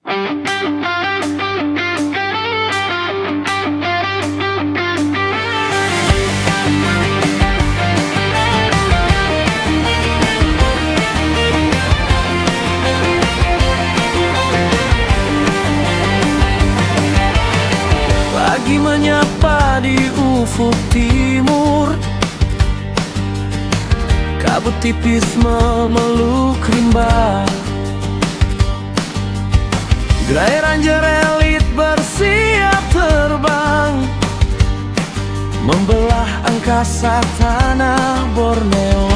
Pagi menyapa di ufuk timur, kabut tipis memeluk rimba. Gerai ranger elit bersiap terbang, membelah angkasa tanah Borneo.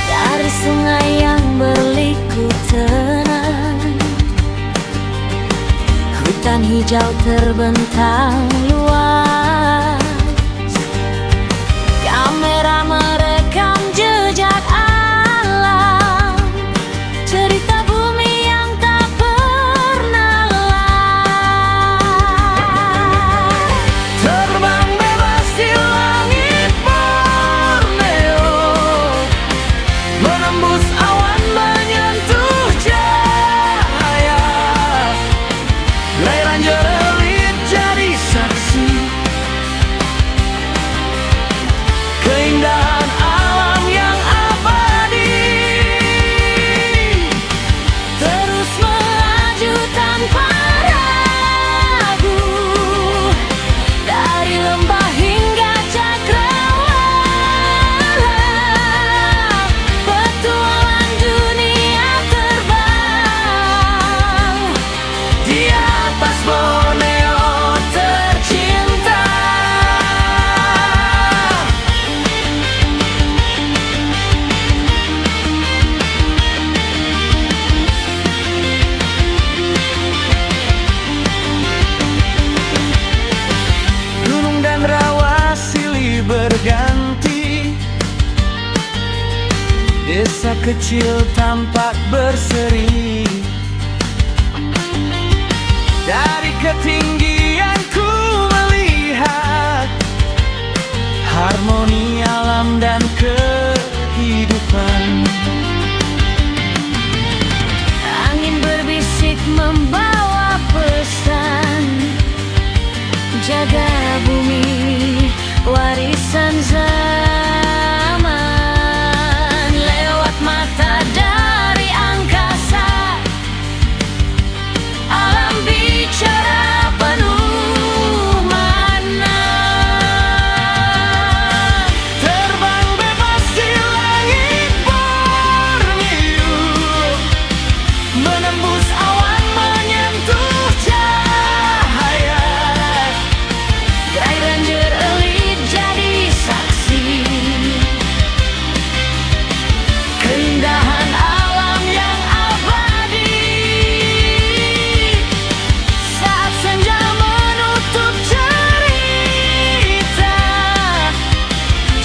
Dari sungai yang berliku tenang, hutan hijau terbentang luas. Kamera merekam jejak alam, cerita bumi yang tak pernah lelah. Terbang bebas di langit Borneo, menembus awan menyentuh cahaya. Gerai ranger elit jadi saksi keindahan alam yang abadi. Terus melaju tanpa ragu, dari lembah hingga cakrawala. Petualang dunia terbang Di atas Borneo tercinta. Gunung dan rawa silih berganti, desa kecil tampak berseri. Dari ketinggian ku melihat harmoni alam dan kehidupan. angin berbisik membawa pesan, jaga bumi warisan zaman. Lewat mata dari angkasa, alam bicara penuh makna. Terbang bebas di langit Borneo, menembus awan menyentuh cahaya. Gerai ranger elit jadi saksi Keindahan alam yang abadi. saat senja menutup cerita.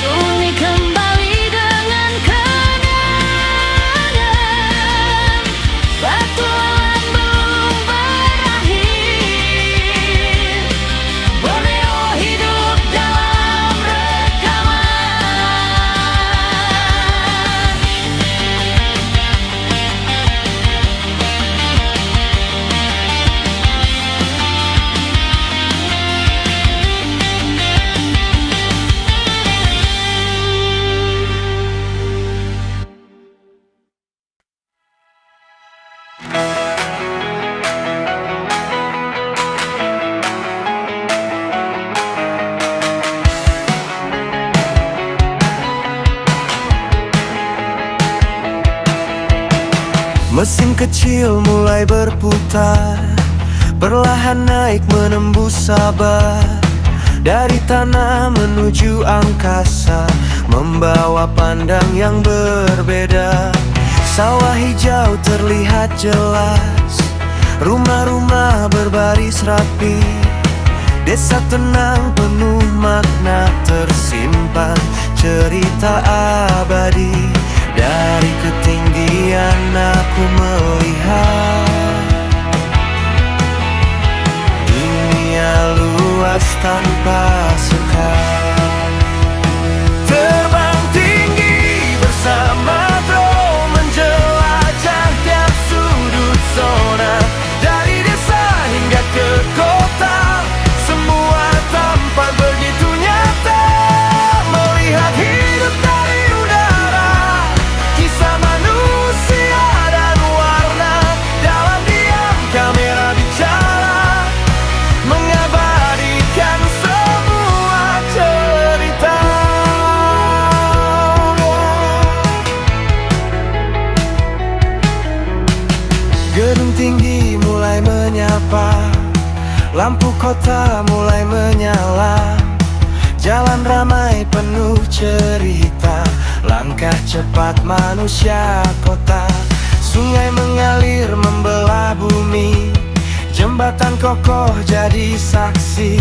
Juni kembali dengan kenangan, petualang belum berakhir. Borneo hidup dalam rekaman. Mesin kecil mulai berputar, perlahan naik menembus Sabah. Dari tanah menuju angkasa, membawa pandang yang berbeda. Sawah hijau terlihat jelas, rumah-rumah berbaris rapi. Desa tenang penuh makna, tersimpan cerita abadi. Dari ketinggian aku melihat dunia luas tanpa sekat. Terbang tinggi bersama drone menjelajah tiap Lampu kota mulai menyala, jalan ramai penuh cerita, langkah cepat manusia kota. Sungai mengalir membelah bumi, jembatan kokoh jadi saksi.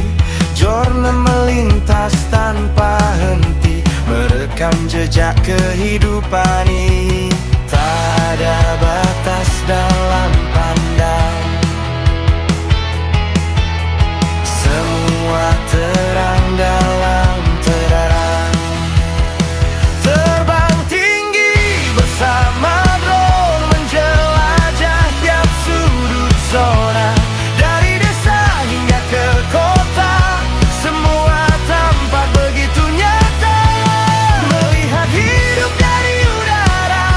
Jorna melintas tanpa henti, merekam jejak kehidupan ini. Tak ada batas dalam pandang, semua terang dalam terarang. Terbang tinggi bersama drone, menjelajah tiap sudut zona. Dari desa hingga ke kota, semua tampak begitu nyata. Melihat hidup dari udara,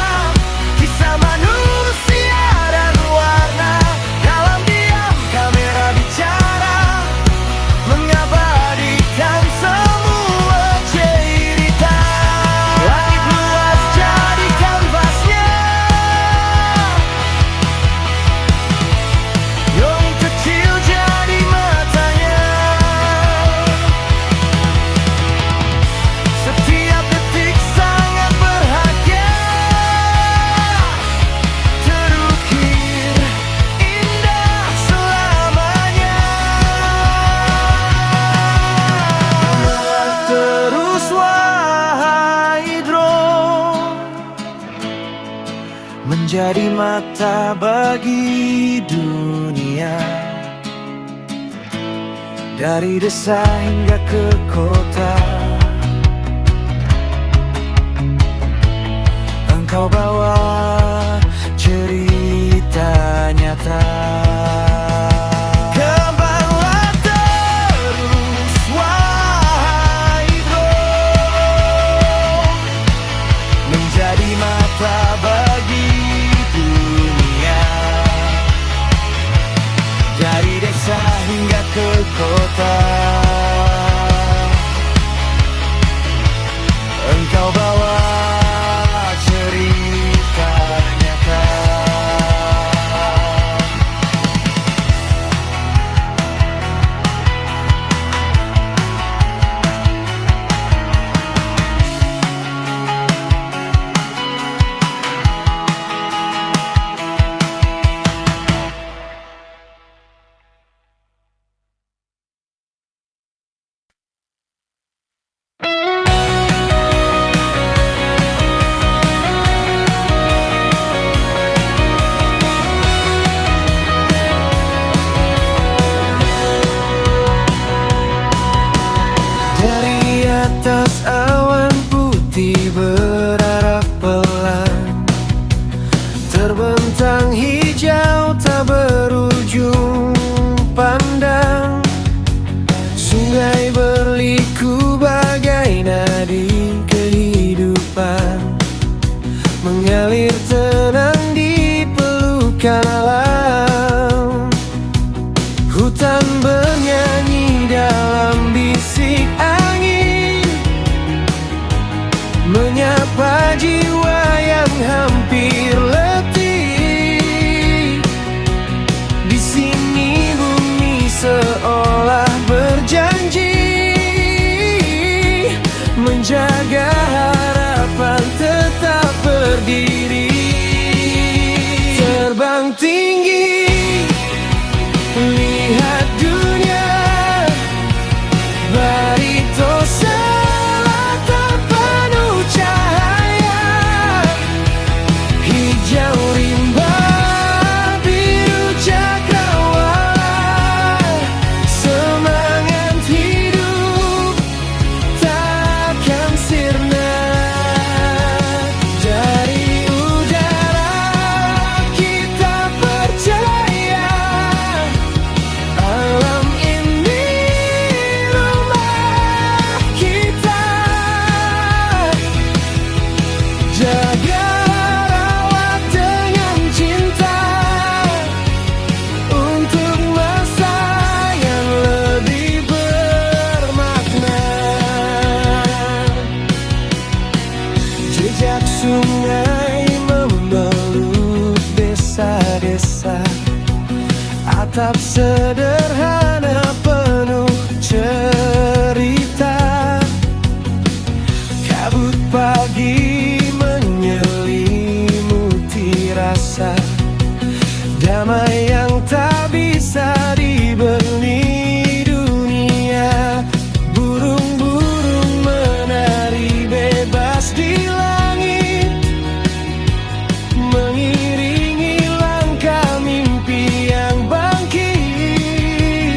kisah manusia dan warna. Dalam diam kamera bicara, mengabadikan semua cerita. Langit luas jadi kanvasnya, yang kecil jadi matanya. Setiap detik sangat berharga, terukir indah selamanya. Terus wahai drone, menjadi mata bagi dunia. Dari desa hingga ke kota, engkau bawa cerita nyata. Kembanglah terus wahai drone, menjadi mata bagi dunia. Dari desa hingga ke kota, engkau bawa cerita nyata. Dari atas awan putih berarak pelan, terbentang hijau tak berujung pandang. Sungai berliku bagai nadi kehidupan, mengalir tenang di pelukan alam. Hutan bernyanyi dalam bisik angin, menyapa jiwa yang hampir letih. Di sini bumi seolah berjanji, menjaga harapan tetap berdiri. Terbang tinggi, lihat dunia, barito selatan penuh cahaya. Hijau rimba, biru cakrawala, semangat hidup takkan sirna. Dari udara kita percaya, alam ini rumah kita. Jaga rawat dengan cinta, untuk masa yang lebih bermakna. Jejak sungai membelut desa-desa, atap sederhana pagi menyelimuti rasa damai yang tak bisa dibeli dunia. Burung-burung menari bebas di langit, mengiringi langkah mimpi yang bangkit.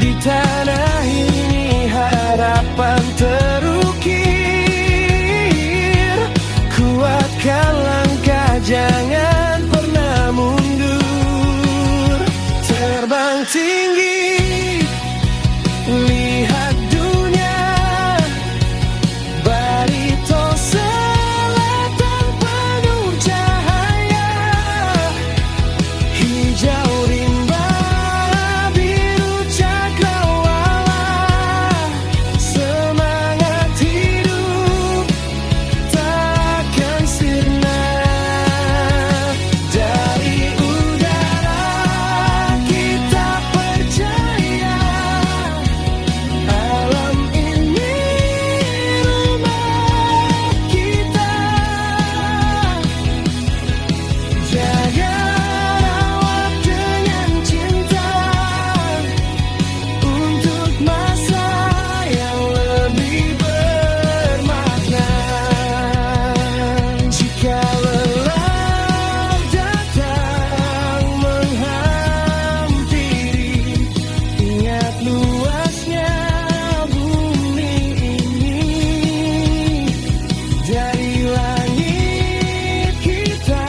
Di tanah ini harapan terukir. Kuatkan langkah, jangan pernah mundur. Terbang tinggi, lihat dunia. Barito selatan penuh cahaya, hijau rimba, biru cakrawala. Semangat hidup takkan sirna. Dari udara kita percaya, alam ini rumah kita. Jaga rawat dengan cinta untuk masa yang lebih bermakna. Jika lelah datang menghampiri, ingat luasnya bumi ini. Dari langit kita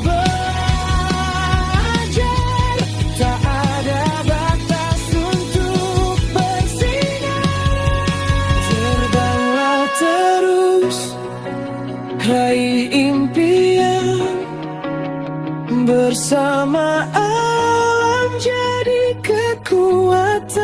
belajar, tak ada batas untuk bersinar. Terbanglah terus, raih impian, bersama alam jadi kekuatan.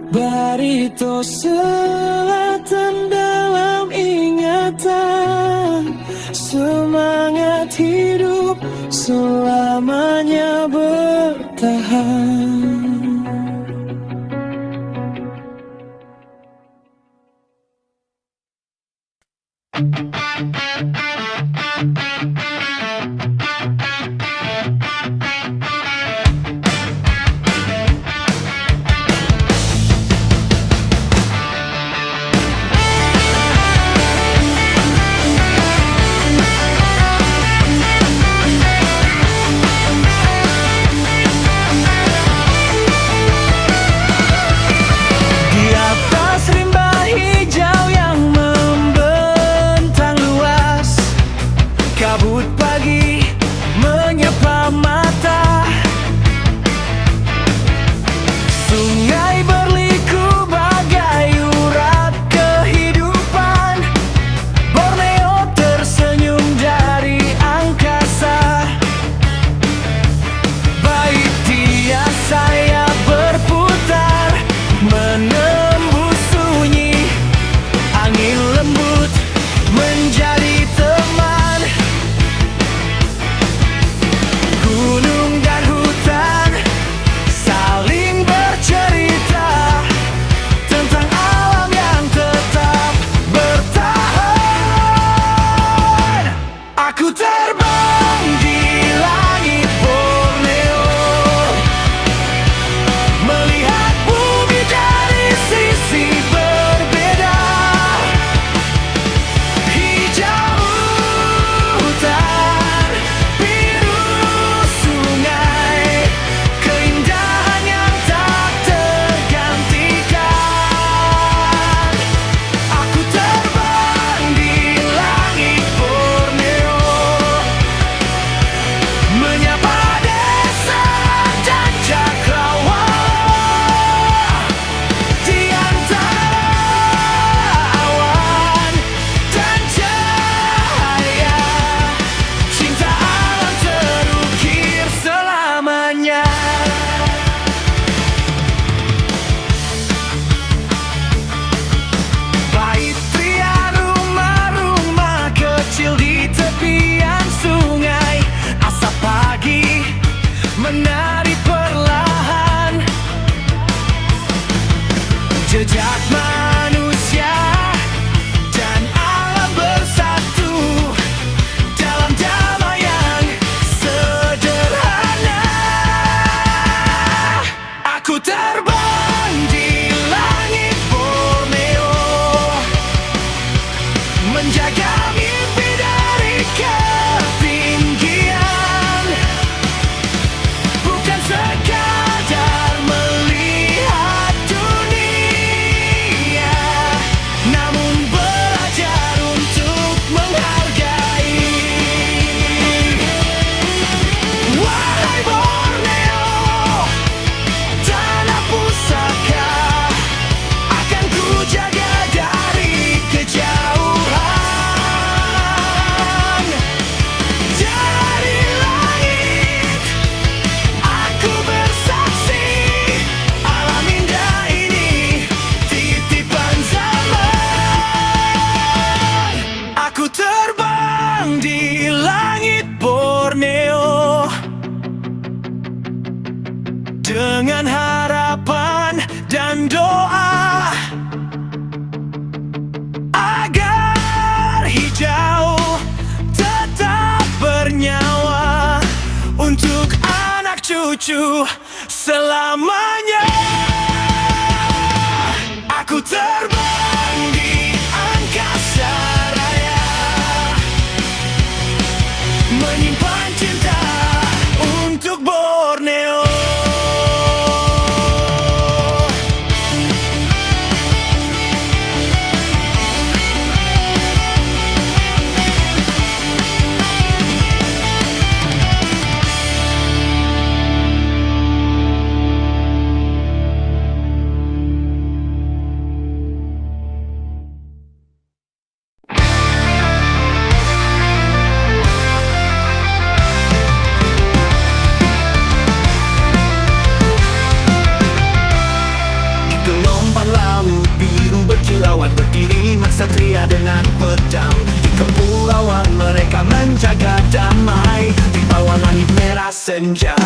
Barito selatan dalam ingatan, semangat hidup selamanya bertahan. Di atas rimba hijau yang membentang maju selamanya. Aku terbang di angkasa raya, menyimpan cinta untuk Borneo. Gelombang laut biru berkilauan, berdiri Maksatria dengan pedang. Di kepulauan mereka menjaga damai, di bawah langit merah senja.